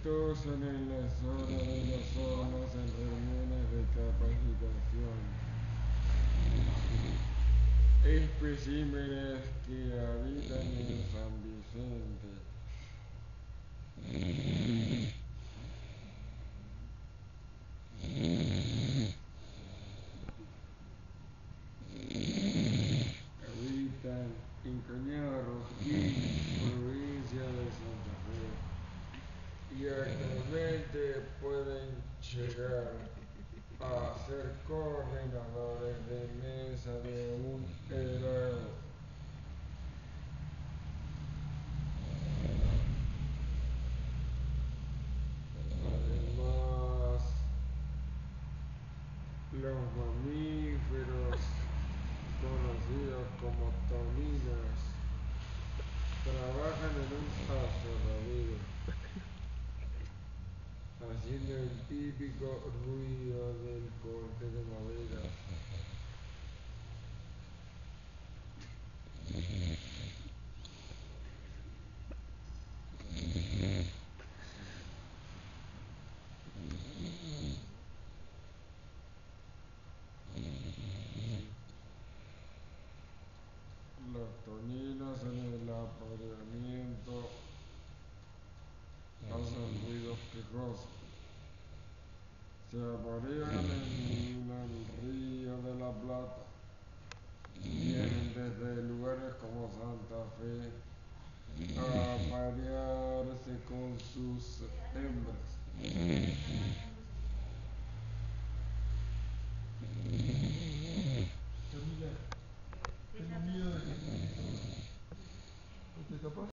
exitosa en la zona de las zonas en reuniones de capacitación. Especímenes que habitan en San Vicente. Habitan en Cañada Rosquín, provincia de Santa Fe. Y actualmente pueden llegar a ser coordinadores de mesa de un helado. Además, los mamíferos conocidos como toninas trabajan en un aserradero, haciendo el típico ruido del corte de madera. Las toninas en el apareamiento hacen ruidos quejosos. Se aparean en el Río de la Plata. Vienen desde lugares como Santa Fe a aparearse con sus hembras.